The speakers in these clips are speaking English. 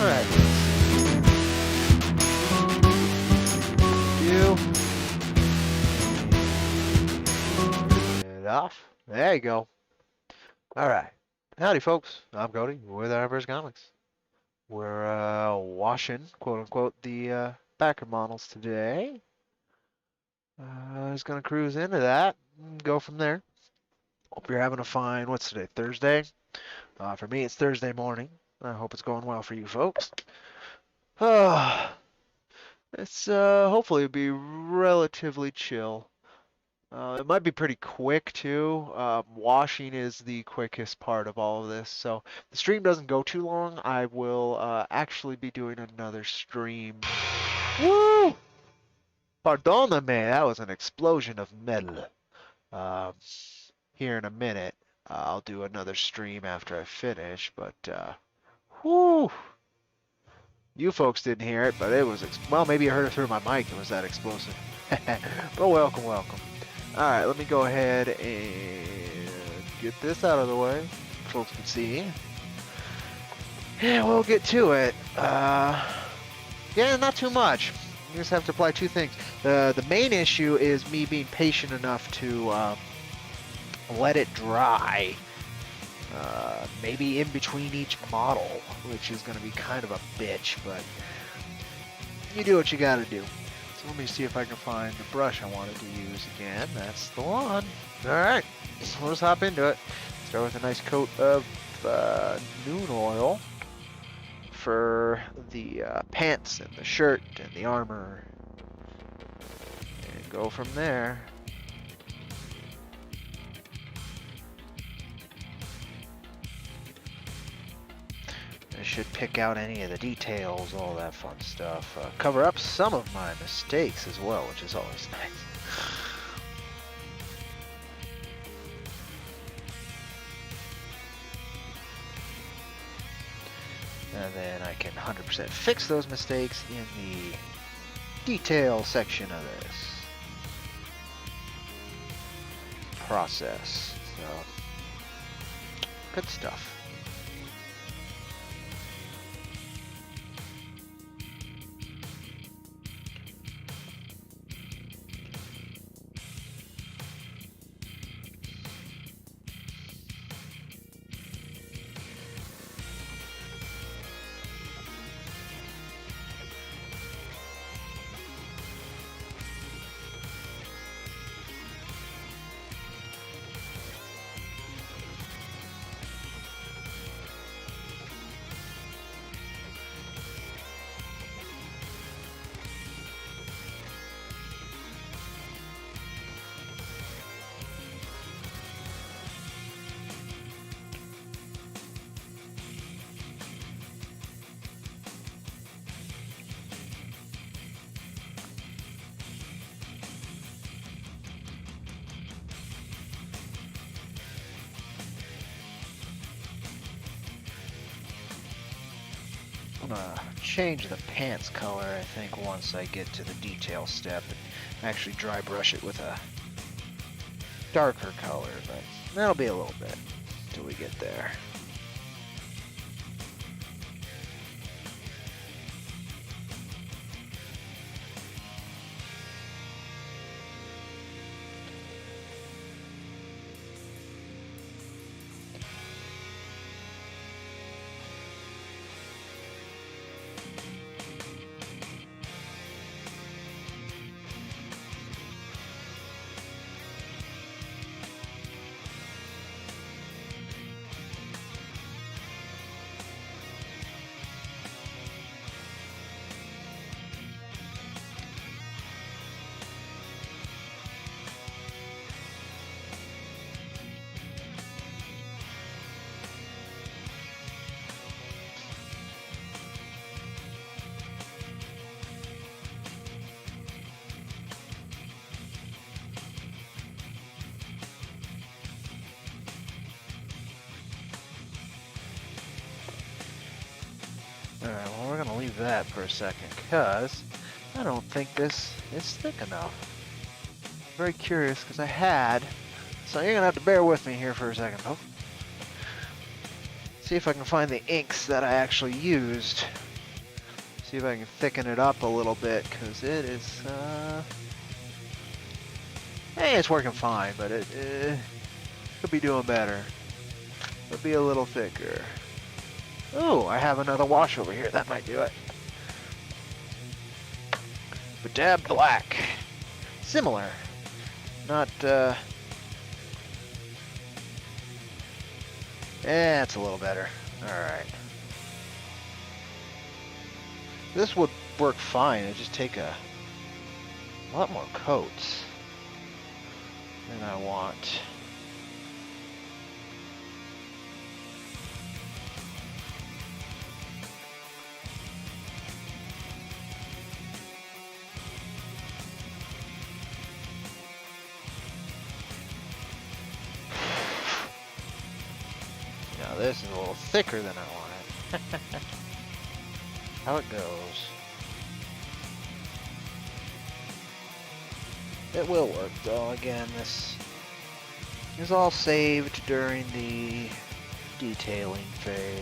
Alright. You. Get off. There you go. Alright. Howdy, folks. I'm Cody with IronVerse Comics. We're washing, quote unquote, the backer models today. Just gonna cruise into that and go from there. Hope you're having a fine, what's today, Thursday? For me, it's Thursday morning. I hope it's going well for you folks. It's hopefully be relatively chill. It might be pretty quick too. Washing is the quickest part of all of this. So if the stream doesn't go too long, I will actually be doing another stream. Woo! Pardoname, that was an explosion of metal. Here in a minute, I'll do another stream after I finish, but whoo! You folks didn't hear it, but it was, well, maybe you heard it through my mic. It was that explosive. But welcome, welcome. Alright, let me go ahead and get this out of the way. Folks can see. And we'll get to it. Yeah, not too much. You just have to apply two things. The main issue is me being patient enough to let it dry. Maybe in between each model, which is going to be kind of a bitch, but you do what you got to do. So let me see if I can find the brush I wanted to use again. That's the one. Alright, we'll just hop into it. Start with a nice coat of Noon Oil for the pants and the shirt and the armor. And go from there. I should pick out any of the details, all that fun stuff. Cover up some of my mistakes as well, which is always nice. And then I can 100% fix those mistakes in the detail section of this process. So, good stuff. I'm gonna change the pants color, I think, once I get to the detail step and actually dry brush it with a darker color, but that'll be a little bit till we get there. Alright, well, we're gonna leave that for a second, because I don't think this is thick enough. I'm very curious, because I had, so you're gonna have to bear with me here for a second, folks. See if I can find the inks that I actually used See if I can thicken it up a little bit, because it is, hey, it's working fine, but it could be doing better. Could be a little thicker. Oh, I have another wash over here. That might do it. Badab black. Similar. Not, it's a little better. Alright. This would work fine. It'd just take a lot more coats than I want. Now this is a little thicker than I wanted. How it goes. It will work though. Again, this is all saved during the detailing phase.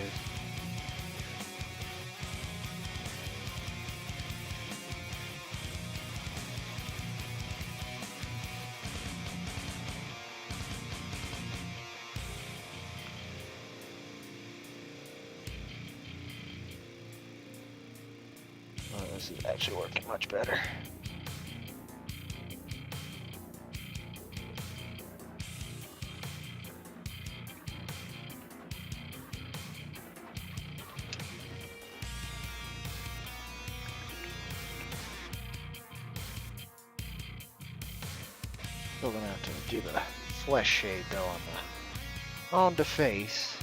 Oh, this is actually working much better. Still gonna have to do the flesh shade though on the face.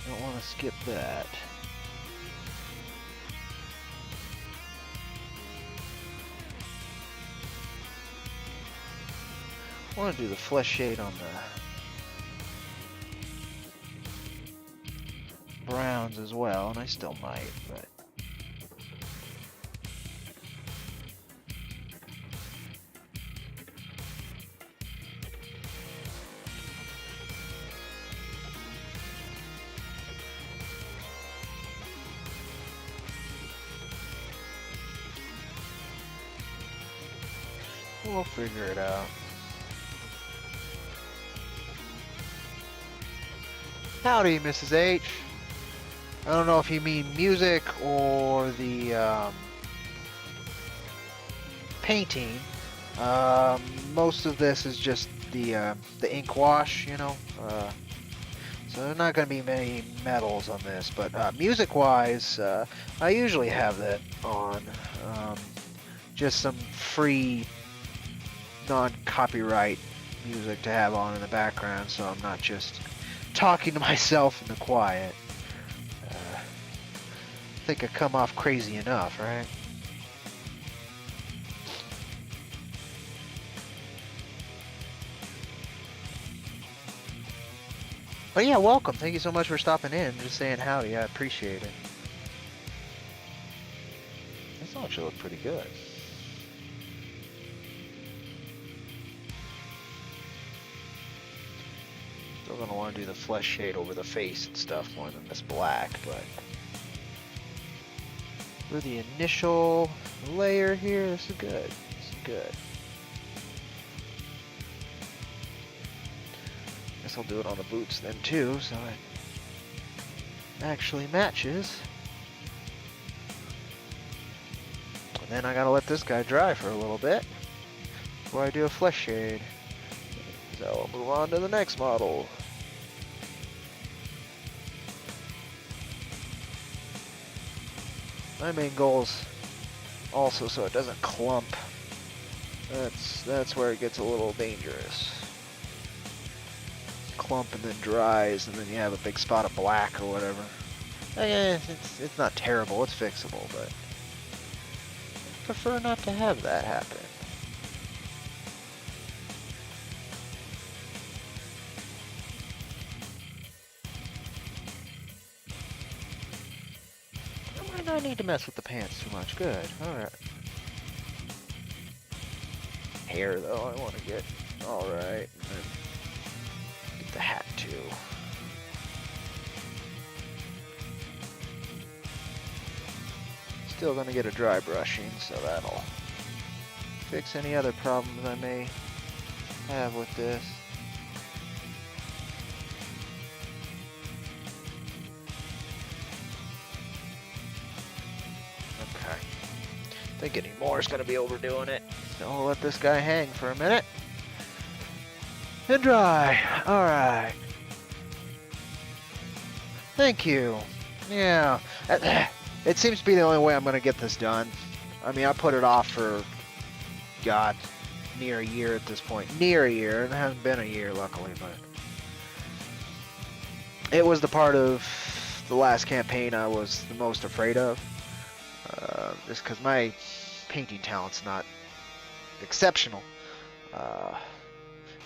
Don't want to skip that. I want to do the flesh shade on the browns as well, and I still might, but we'll figure it out. Howdy, Mrs. H. I don't know if you mean music or the painting. Most of this is just the ink wash, you know. So there's not going to be many metals on this, but music-wise, I usually have that on. Just some free, non-copyright music to have on in the background, so I'm not just talking to myself in the quiet. I think I come off crazy enough, right? But yeah, welcome. Thank you so much for stopping in. Just saying howdy. I appreciate it. This actually looks pretty good. Still gonna want to do the flesh shade over the face and stuff more than this black, but for the initial layer here, this is good. This is good. Guess I'll do it on the boots then too, so it actually matches. And then I gotta let this guy dry for a little bit before I do a flesh shade. So we'll move on to the next model. My main goal is also so it doesn't clump. That's where it gets a little dangerous. Clump and then dries, and then you have a big spot of black or whatever. Yeah, it's not terrible. It's fixable, but I prefer not to have that happen. I might not need to mess with the pants too much. Good. Alright. Hair, though, I want to get alright. Get the hat, too. Still gonna get a dry brushing, so that'll fix any other problems I may have with this. Okay. I think any more is gonna be overdoing it. So we'll let this guy hang for a minute. And dry. Alright. Thank you. Yeah. It seems to be the only way I'm going to get this done. I mean, I put it off for, God, near a year at this point. Near a year. It hasn't been a year, luckily, but it was the part of the last campaign I was the most afraid of. Just because my painting talent's not exceptional.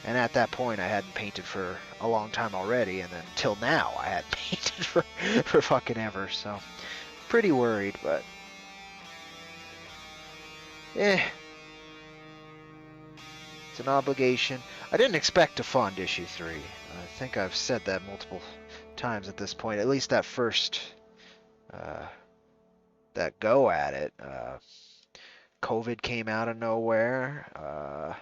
And at that point, I hadn't painted for a long time already, and then till now, I hadn't painted for fucking ever, so pretty worried, but it's an obligation. I didn't expect to fund issue 3. I think I've said that multiple times at this point, at least that first that go at it. COVID came out of nowhere.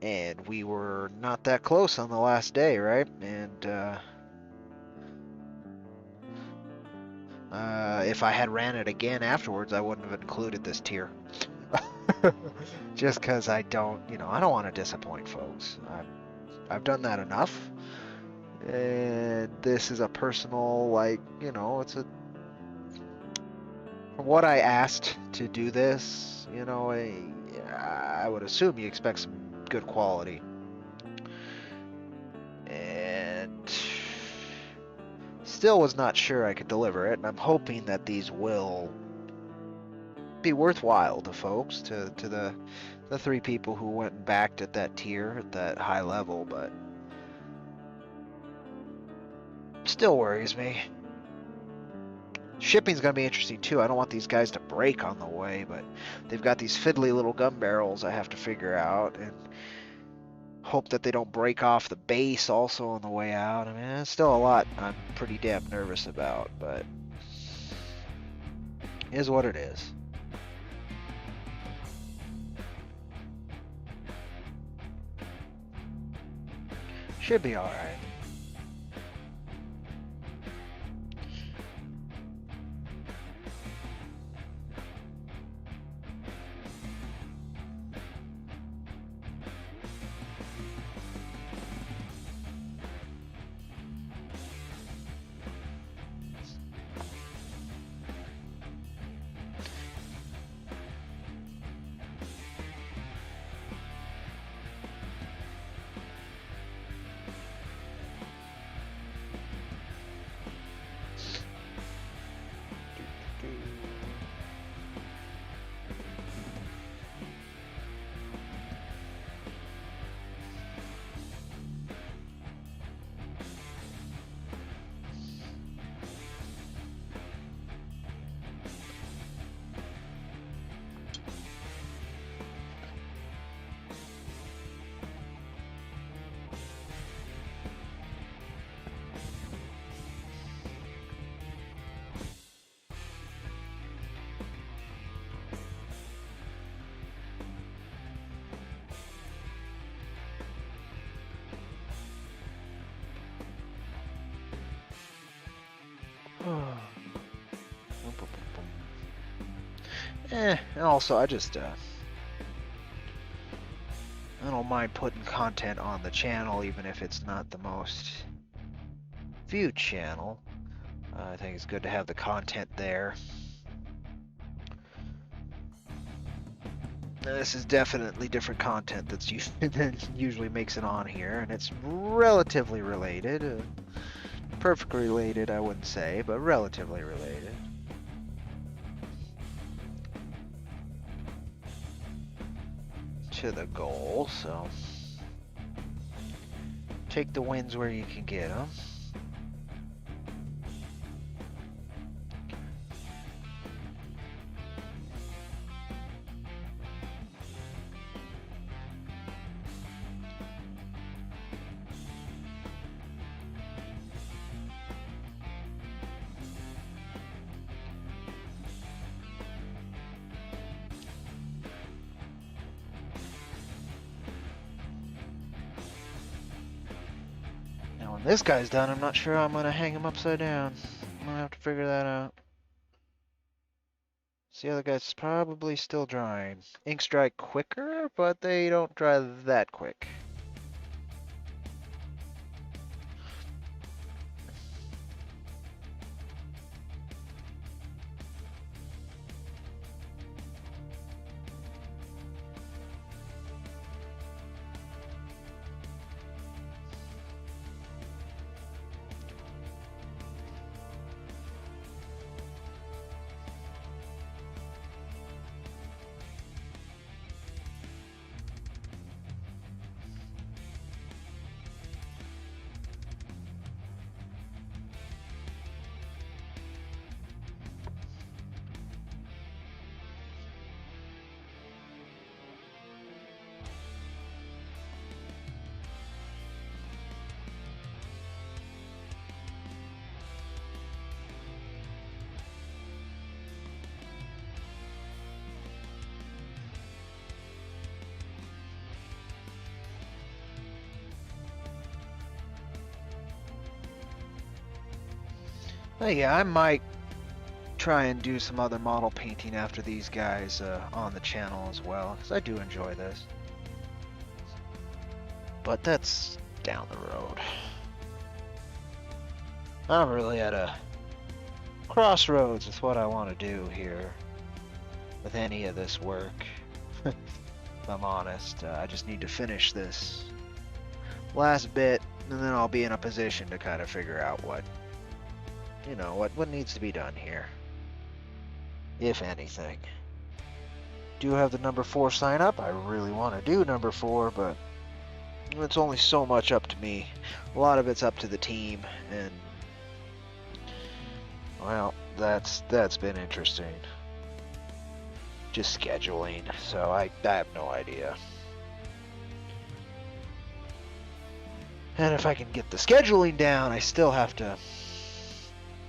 And we were not that close on the last day, right? And if I had ran it again afterwards, I wouldn't have included this tier. Just because I don't, I don't want to disappoint folks. I've done that enough. And this is a personal, it's a... From what I asked to do this, I would assume you expect some good quality, and still was not sure I could deliver it, and I'm hoping that these will be worthwhile to folks, to the 3 people who went and backed at that tier, at that high level, but still worries me. Shipping's gonna be interesting too. I don't want these guys to break on the way, but they've got these fiddly little gun barrels I have to figure out, and hope that they don't break off the base also on the way out. I mean, it's still a lot I'm pretty damn nervous about, but it is what it is. Should be alright. And also, I don't mind putting content on the channel, even if it's not the most viewed channel. I think it's good to have the content there. Now, this is definitely different content that usually makes it on here, and it's relatively related. Perfectly related, I wouldn't say, but relatively related. To the goal, so take the wins where you can get them. This guy's done. I'm not sure I'm gonna hang him upside down. I'm gonna have to figure that out. See, the other guy's probably still drying. Inks dry quicker, but they don't dry that quick. Yeah, I might try and do some other model painting after these guys on the channel as well, because I do enjoy this. But that's down the road. I'm really at a crossroads with what I want to do here with any of this work. If I'm honest, I just need to finish this last bit, and then I'll be in a position to kind of figure out what, you know, what needs to be done here, if anything. Do have the number 4 sign up. I really want to do number 4, but it's only so much up to me. A lot of it's up to the team, and well, that's been interesting. Just scheduling, so I have no idea. And if I can get the scheduling down, I still have to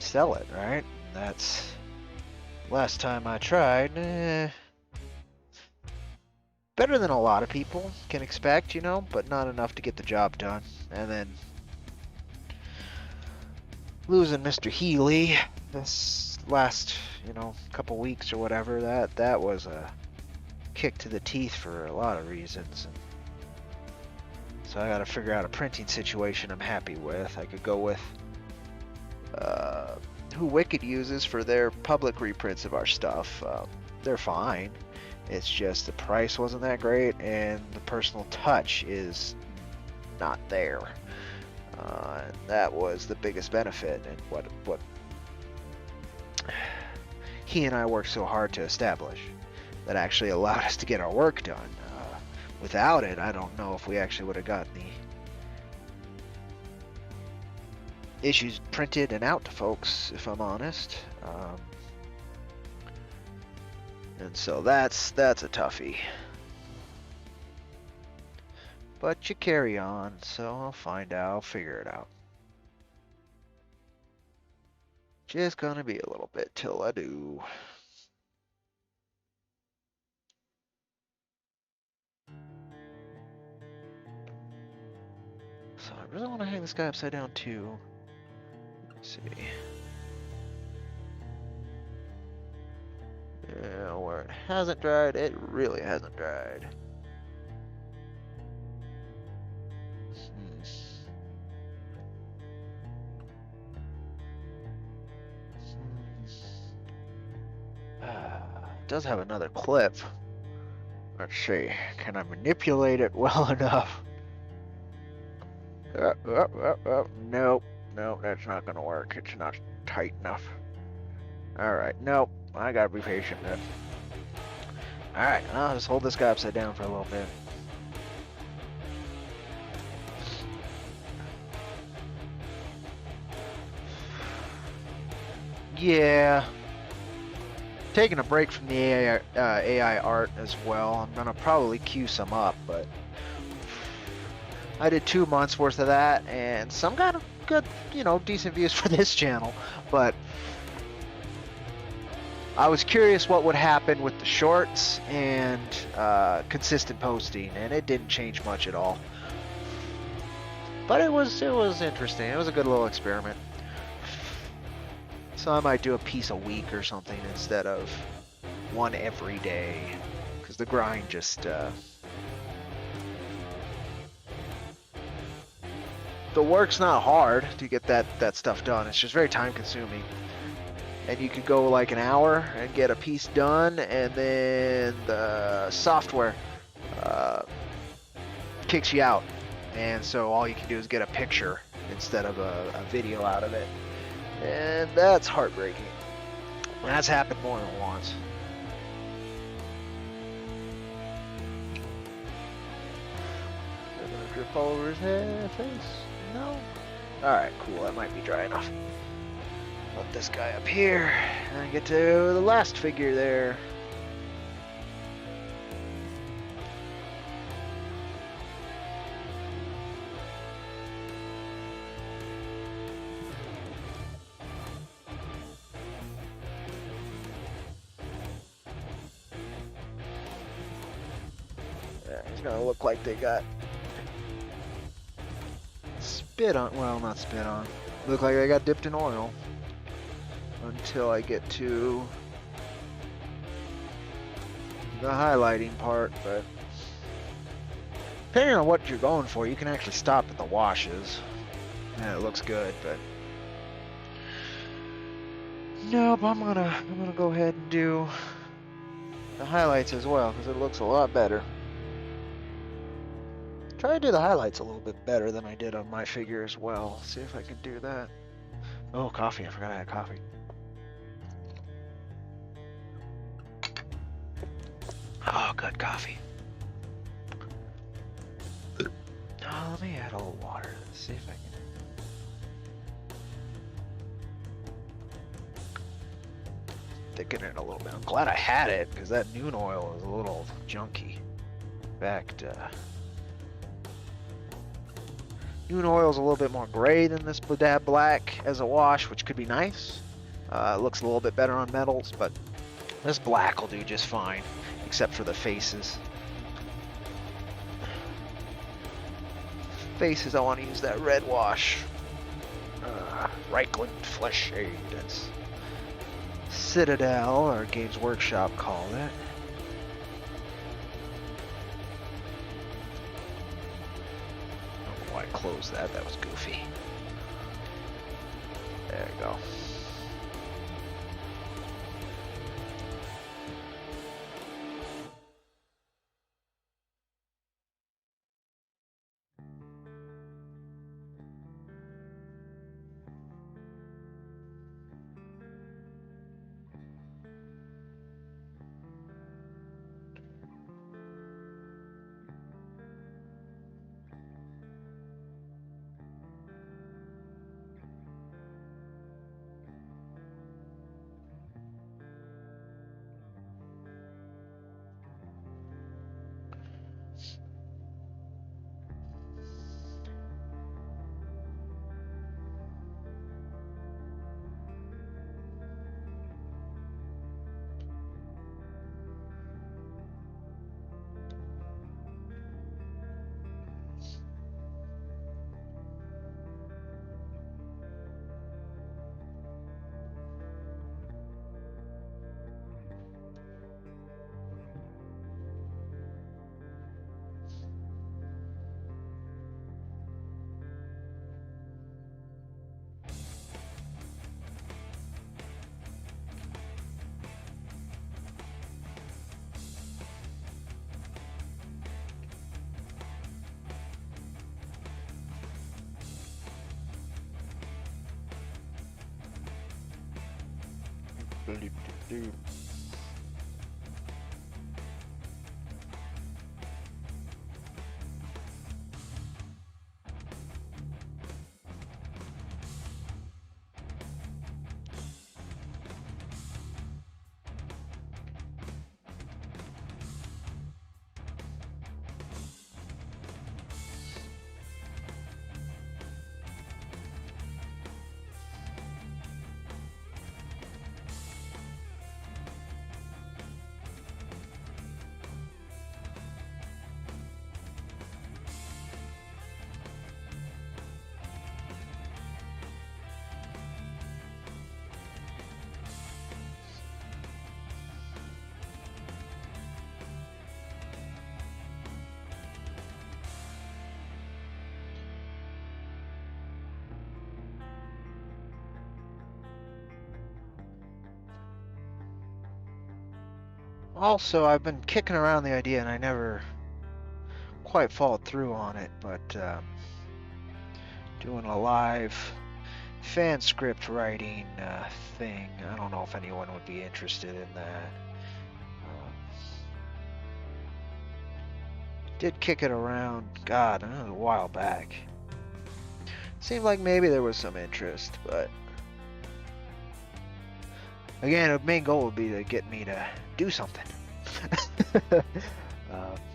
sell it, right? That's last time I tried. Better than a lot of people can expect, you know, but not enough to get the job done. And then losing Mr. Healy this last, you know, couple weeks or whatever, that was a kick to the teeth for a lot of reasons. So I gotta figure out a printing situation I'm happy with. I could go with who Wicked uses for their public reprints of our stuff. They're fine. It's just the price wasn't that great, and the personal touch is not there. And that was the biggest benefit, and what he and I worked so hard to establish that actually allowed us to get our work done. Without it, I don't know if we actually would have gotten the issues printed and out to folks, if I'm honest. And so that's a toughie. But you carry on, so I'll find out, I'll figure it out. Just gonna be a little bit till I do. So I really want to hang this guy upside down too. Let's see. Yeah, where it hasn't dried, it really hasn't dried. It does have another clip. Let's see. Can I manipulate it well enough? Nope. Nope, that's not gonna work. It's not tight enough. Alright, nope. I gotta be patient then. Alright, I'll just hold this guy upside down for a little bit. Yeah. Taking a break from the AI art as well. I'm gonna probably queue some up, but I did 2 months worth of that, and some got good, you know, decent views for this channel, but I was curious what would happen with the shorts and consistent posting, and it didn't change much at all. But it was interesting. It was a good little experiment. So I might do a piece a week or something instead of one every day, because the grind just the work's not hard to get that stuff done. It's just very time consuming. And you could go like an hour and get a piece done, and then the software kicks you out. And so all you can do is get a picture instead of a video out of it. And that's heartbreaking. That's happened more than once. They're gonna drip all over his head, face? No? Alright, cool. That might be dry enough. Put this guy up here, and get to the last figure there. Yeah, he's gonna look like they got spit on. Well, not spit on. Look like they got dipped in oil. Until I get to the highlighting part, but depending on what you're going for, you can actually stop at the washes, and it looks good. But nope, I'm gonna go ahead and do the highlights as well, because it looks a lot better. Try to do the highlights a little bit better than I did on my figure as well. See if I can do that. Oh, coffee! I forgot I had coffee. Oh, good coffee. Oh, let me add a little water. Let's see if I can. Thicken it a little bit. I'm glad I had it, because that noon oil is a little junky. In fact, noon oil is a little bit more gray than this Dab Black as a wash, which could be nice. It looks a little bit better on metals, but this black will do just fine. Except for the faces. Faces, I want to use that red wash. Reichland Flesh Shade. That's Citadel, or Games Workshop called it. I don't know why I closed that. That was goofy. There we go. Do. Also, I've been kicking around the idea, and I never quite followed through on it, but doing a live fan script writing thing. I don't know if anyone would be interested in that. Did kick it around, God, a while back. Seemed like maybe there was some interest, but again, the main goal would be to get me to do something.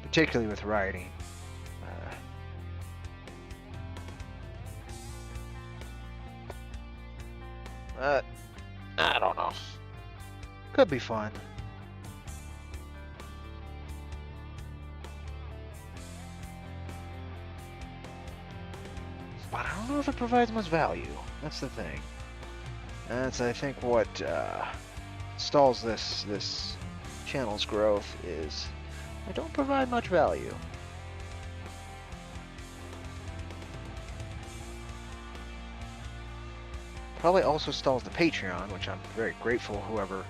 Particularly with writing. I don't know. Could be fun. But I don't know if it provides much value. That's the thing. That's, I think, what stalls this channel's growth is I don't provide much value. Probably also stalls the Patreon, which I'm very grateful whoever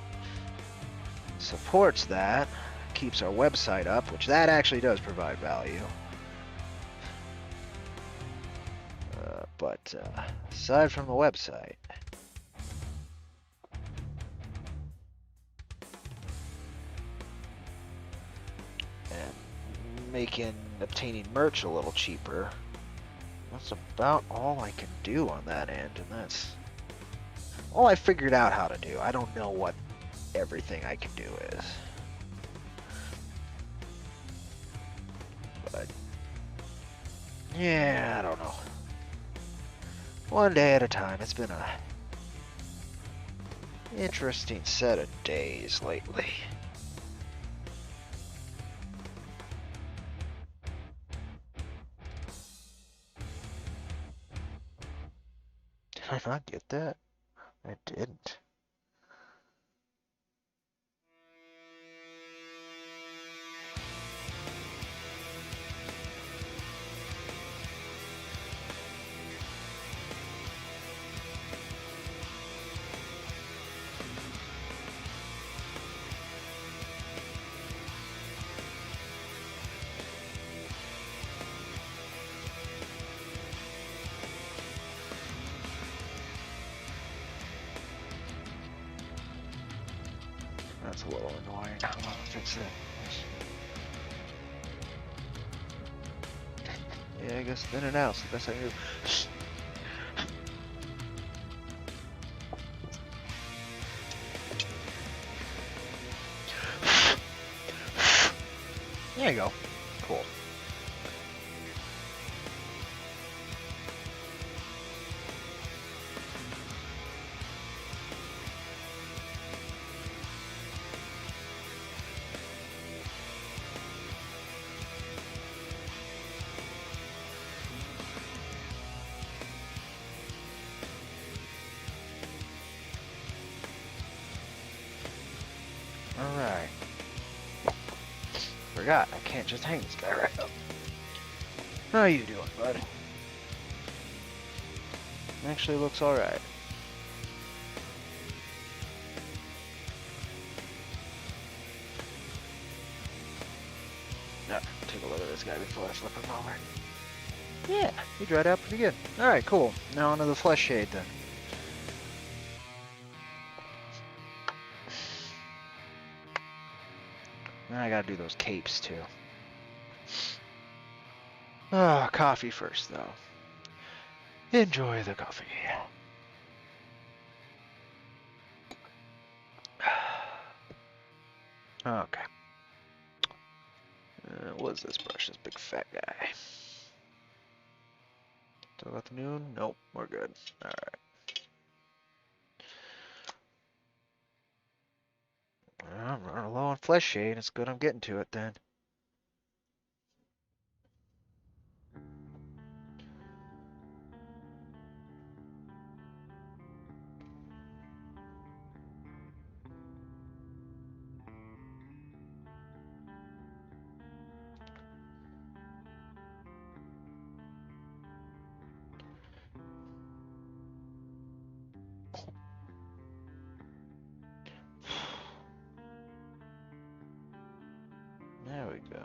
supports that, keeps our website up, which that actually does provide value. But aside from the website, and obtaining merch a little cheaper, that's about all I can do on that end, and that's all I figured out how to do. I don't know what everything I can do is. But yeah, I don't know. One day at a time. It's been a interesting set of days lately. Did I not get that? I didn't. That's a little annoying. I'm gonna fix it. Yeah, I guess in and out's the best I can do. There you go. Cool. Alright. Forgot, I can't just hang this guy right up. How you doing, bud? Actually looks alright. Now, take a look at this guy before I flip him over. Yeah, he dried out pretty good. Alright, cool. Now onto the flesh shade then. Now I gotta do those capes too. Ah, coffee first though. Enjoy the coffee. Okay. What's this brush? This big fat guy. Still got the noon? Nope, we're good. Alright. I'm running low on flesh shade. It's good I'm getting to it then. we go.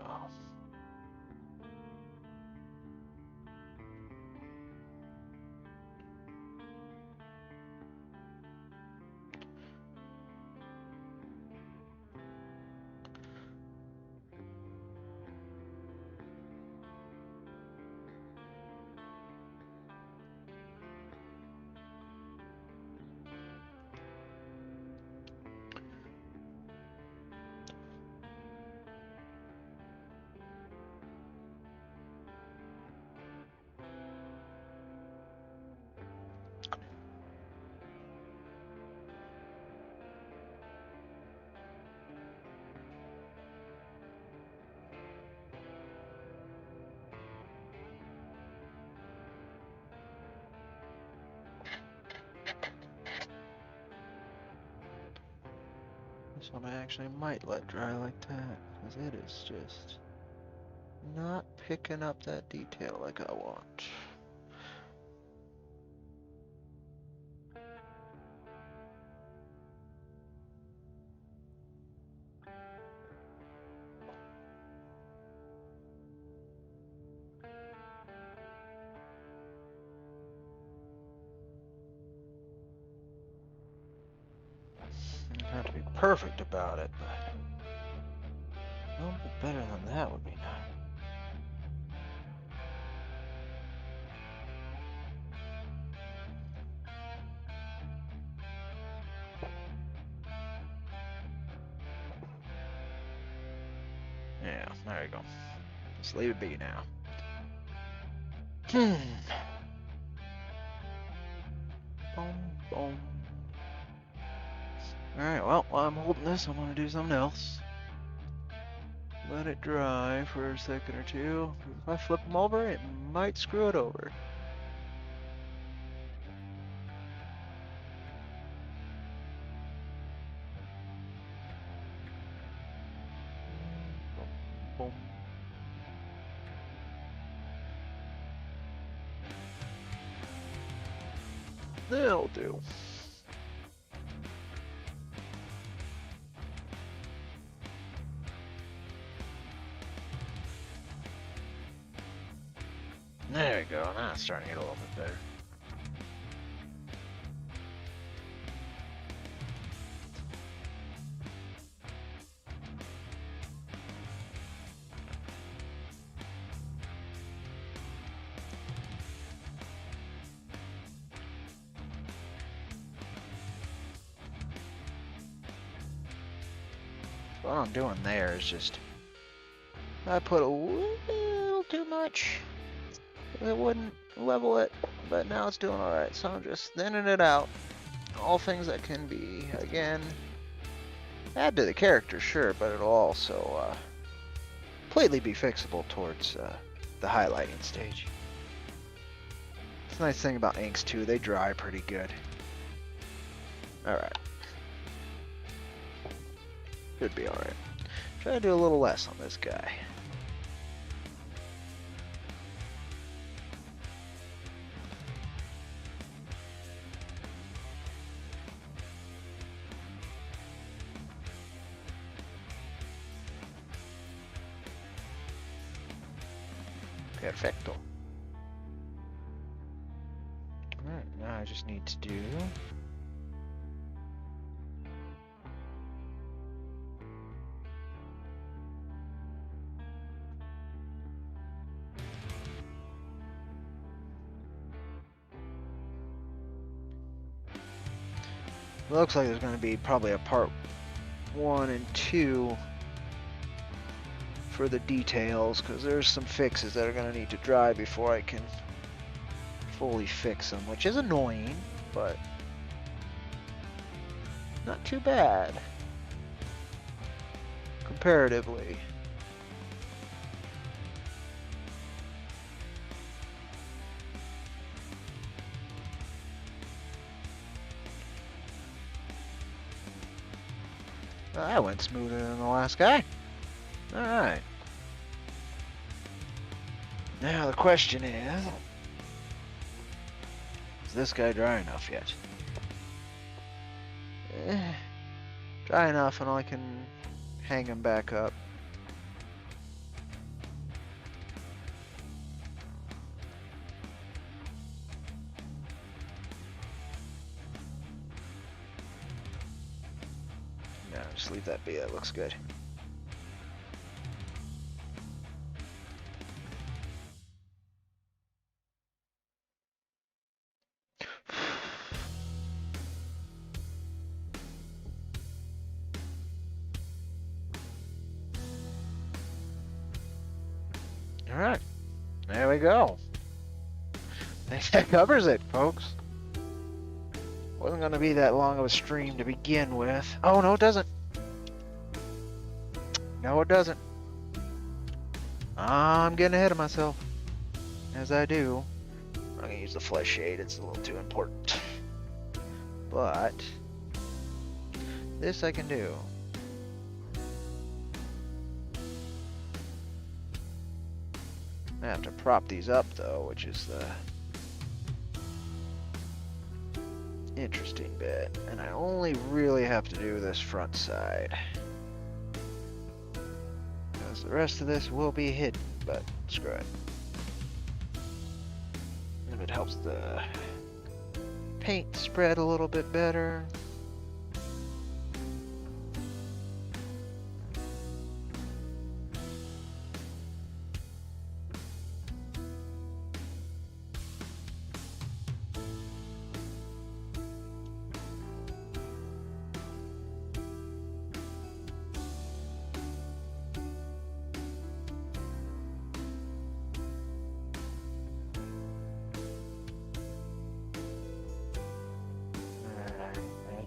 This one I actually might let dry like that, because it is just not picking up that detail like I want. You don't have to be perfect about it, but a little bit better than that would be nice. Yeah, there you go. Just leave it be now. Boom, boom. Alright, well, while I'm holding this, I'm going to do something else. Let it dry for a second or two. If I flip them over, it might screw it over. Boom. That'll do. There we go. Now it's starting to get a little bit better. What I'm doing there is just, I put a little too much. It wouldn't level it, but now it's doing alright. So I'm just thinning it out. All things that can be, again, add to the character, sure, but it'll also completely be fixable towards the highlighting stage. It's a nice thing about inks too, they dry pretty good. Alright. Should be alright. Try to do a little less on this guy. Perfecto. Alright, now I just need to do looks like there's going to be probably a part 1 and 2 for the details, because there's some fixes that are going to need to dry before I can fully fix them, which is annoying, but not too bad comparatively. Well, that went smoother than the last guy. Alright. Now the question is this guy dry enough yet? Dry enough and I can hang him back up. just leave that be. That looks good. All right, there we go. I think that covers it, folks. Wasn't going to be that long of a stream to begin with. Oh, no, it doesn't. No, it doesn't. I'm getting ahead of myself, as I do. I'm going to use the flesh shade. It's a little too important. But this I can do. I have to prop these up, though, which is the interesting bit. And I only really have to do this front side, because the rest of this will be hidden, but screw it. If it helps the paint spread a little bit better.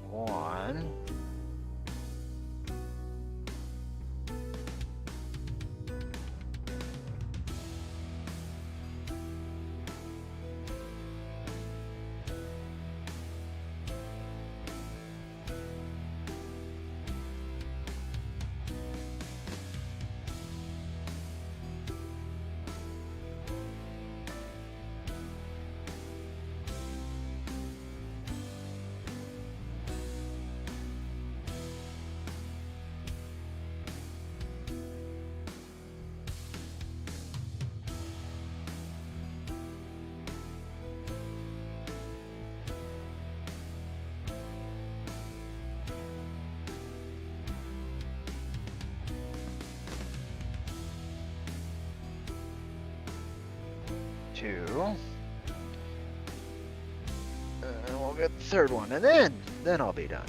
One. Two. And we'll get the third one, and then I'll be done.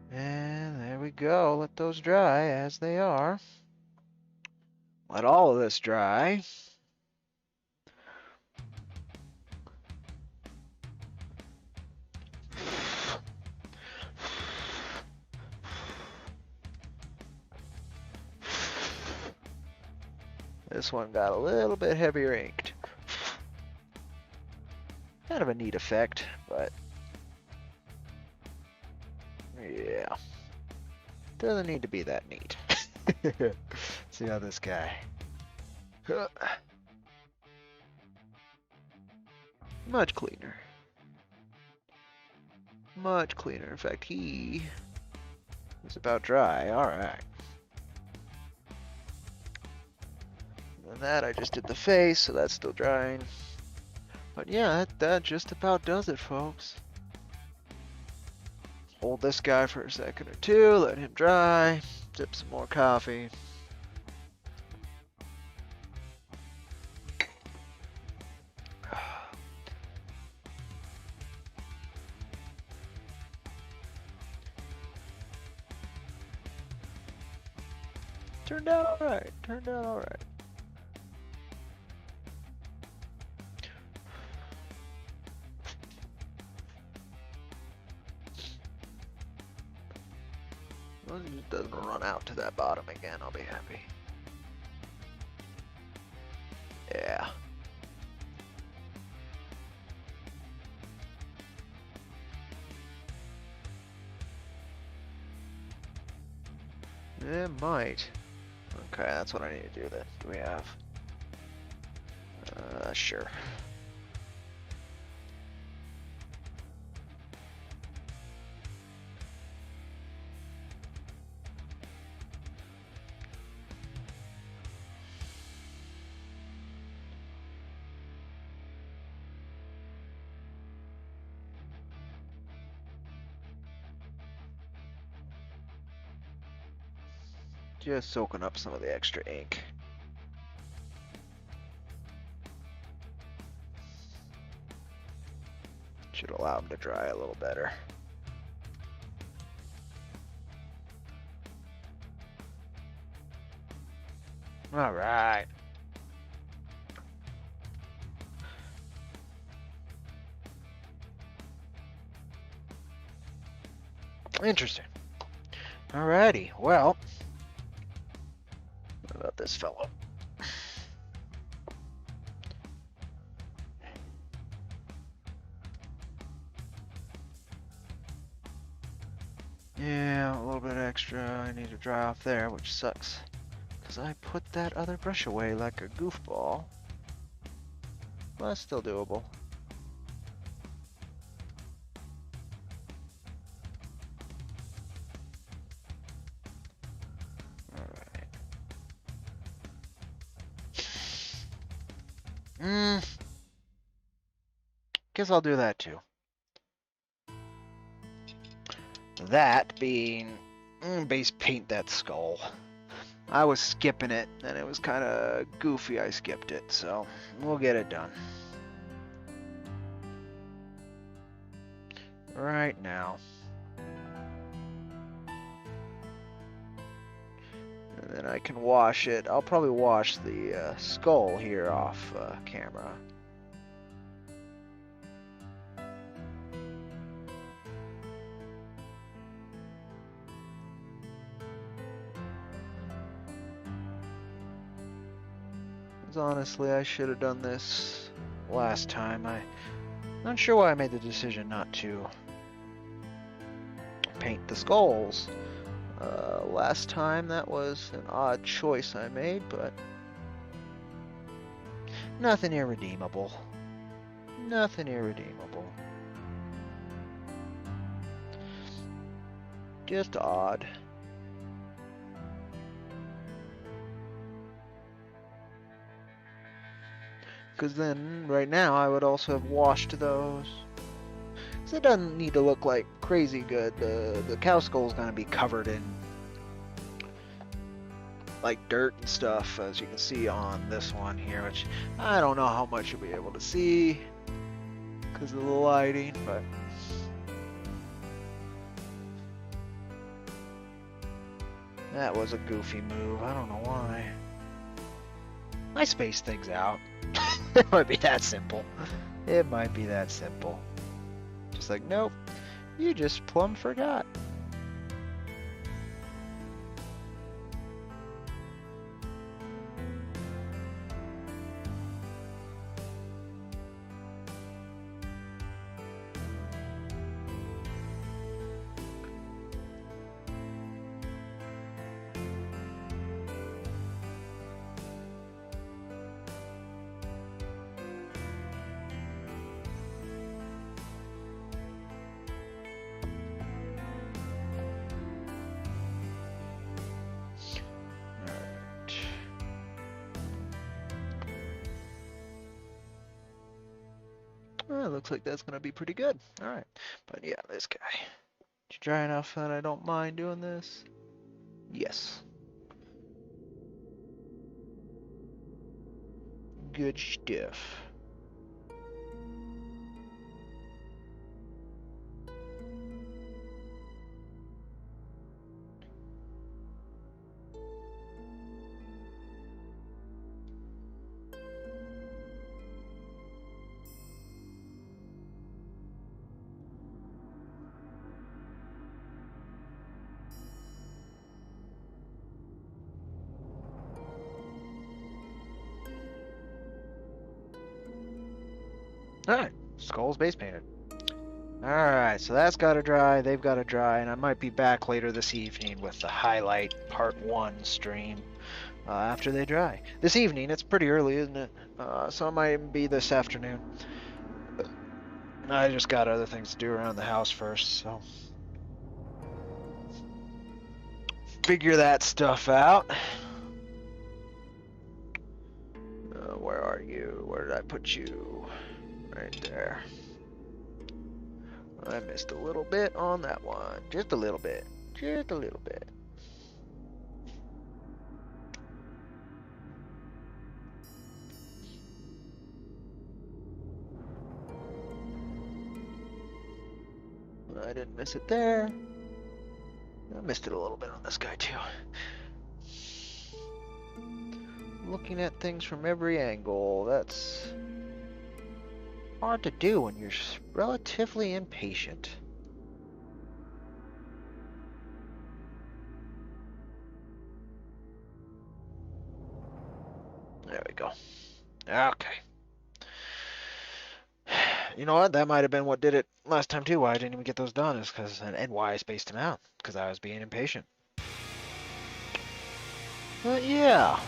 And there we go. Let those dry as they are. Let all of this dry. This one got a little bit heavier inked. Kind of a neat effect, but yeah. Doesn't need to be that neat. See how this guy. Much cleaner. Much cleaner. In fact, he is about dry. Alright. And that I just did the face, so that's still drying. But yeah, that just about does it, folks. Hold this guy for a second or two, let him dry, sip some more coffee. Turned out alright, turned out alright. long as it doesn't run out to that bottom again, I'll be happy. Yeah. It might. Okay, that's what I need to do then. Do we have? Sure. Just soaking up some of the extra ink. Should allow them to dry a little better. All right. Interesting. Alrighty, well, what about this fellow? Yeah, a little bit extra I need to dry off there, which sucks. Because I put that other brush away like a goofball. Well, that's still doable. Guess I'll do that too. That being base paint that skull. I was skipping it, and it was kind of goofy I skipped it, so we'll get it done. Right now. And then I can wash it. I'll probably wash the skull here off camera. Honestly, I should have done this last time. I'm not sure why I made the decision not to paint the skulls. Last time, that was an odd choice I made, but nothing irredeemable. Nothing irredeemable. Just odd. Because then, right now, I would also have washed those. So it doesn't need to look like crazy good. The cow skull is going to be covered in like dirt and stuff, as you can see on this one here, which I don't know how much you'll be able to see because of the lighting, but that was a goofy move. I don't know why. I spaced things out. It might be that simple. It might be that simple. Just like, nope, you just plumb forgot. It looks like that's going to be pretty good. Alright. But yeah, this guy. Is you dry enough that I don't mind doing this? Yes. Good stuff. Alright, skull's base painted. Alright, so that's gotta dry, they've gotta dry, and I might be back later this evening with the highlight part 1 stream after they dry. This evening, it's pretty early, isn't it? So it might be this afternoon. I just got other things to do around the house first, so figure that stuff out. Where are you? Where did I put you? Right there. I missed a little bit on that one. Just a little bit. Just a little bit. I didn't miss it there. I missed it a little bit on this guy too. Looking at things from every angle, that's hard to do when you're relatively impatient. There we go. Okay. You know what? That might have been what did it last time too. Why I didn't even get those done is because, and why I spaced them out, because I was being impatient. But yeah,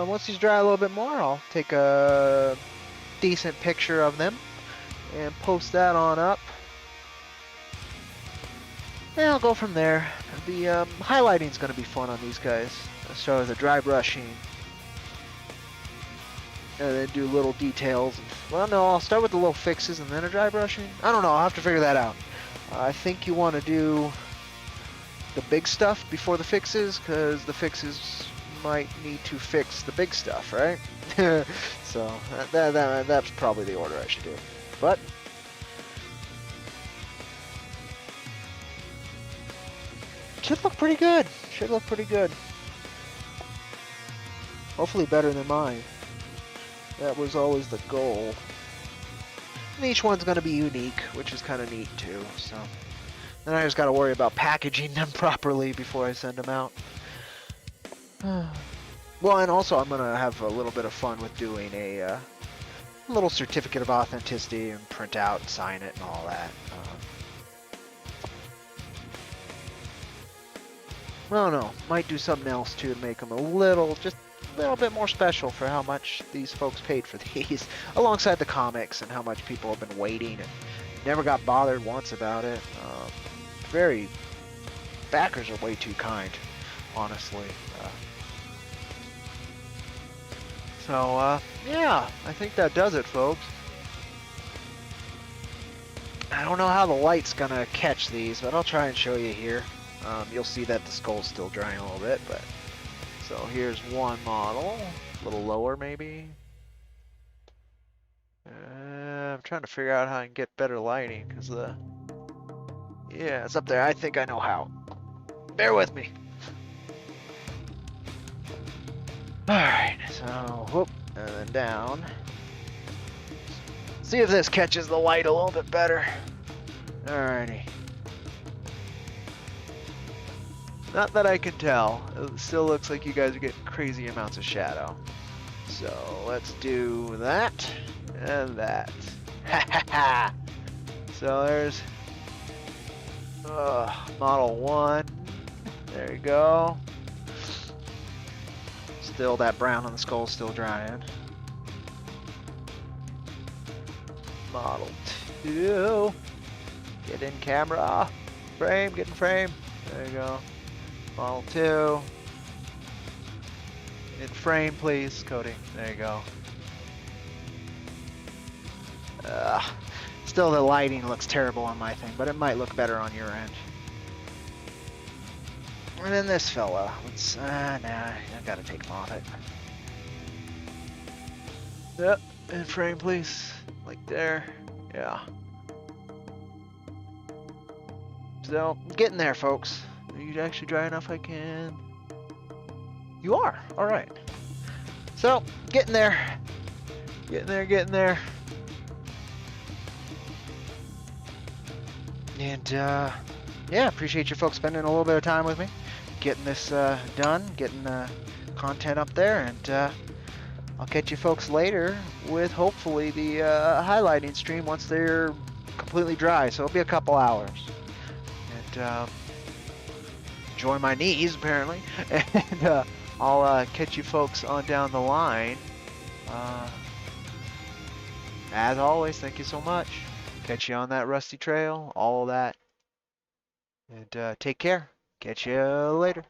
once these dry a little bit more, I'll take a decent picture of them and post that on up. And I'll go from there. The highlighting is going to be fun on these guys. So the dry brushing. And then do little details. Well, no, I'll start with the little fixes and then a dry brushing. I don't know, I'll have to figure that out. I think you want to do the big stuff before the fixes, because the fixes might need to fix the big stuff, right? So that's probably the order I should do. But should look pretty good. Should look pretty good. Hopefully better than mine. That was always the goal. And each one's going to be unique, which is kind of neat too. So then I just got to worry about packaging them properly before I send them out. Well, and also I'm going to have a little bit of fun with doing a little certificate of authenticity and print out and sign it and all that. I don't know. Might do something else too to make them a little bit more special for how much these folks paid for these, alongside the comics and how much people have been waiting and never got bothered once about it. Backers are way too kind, honestly. Yeah, I think that does it, folks. I don't know how the light's gonna catch these, but I'll try and show you here. You'll see that the skull's still drying a little bit, but so here's one model, a little lower maybe. I'm trying to figure out how I can get better lighting, because yeah, it's up there. I think I know how. Bear with me. Alright, so whoop, and then down. See if this catches the light a little bit better. Alrighty. Not that I can tell. It still looks like you guys are getting crazy amounts of shadow. So let's do that and that. Ha ha ha! So there's model 1. There you go. Still that brown on the skull still drying. Model 2. Get in camera. Frame, get in frame. There you go. Model 2. In frame, please, Cody. There you go. Still, the lighting looks terrible on my thing, but it might look better on your end. And then this fella. Let's. Nah, I gotta take him off it. Yep. In frame, please. Like there. Yeah. So, getting there, folks. Are you actually dry enough I can? You are. All right. So, getting there. Getting there. And, yeah, appreciate you folks spending a little bit of time with me. Getting this done. Getting the content up there. And, I'll catch you folks later with hopefully the highlighting stream once they're completely dry. So it'll be a couple hours. And enjoy my knees apparently. And I'll catch you folks on down the line. Uh, as always, thank you so much. Catch you on that rusty trail, all of that. And take care. Catch you later.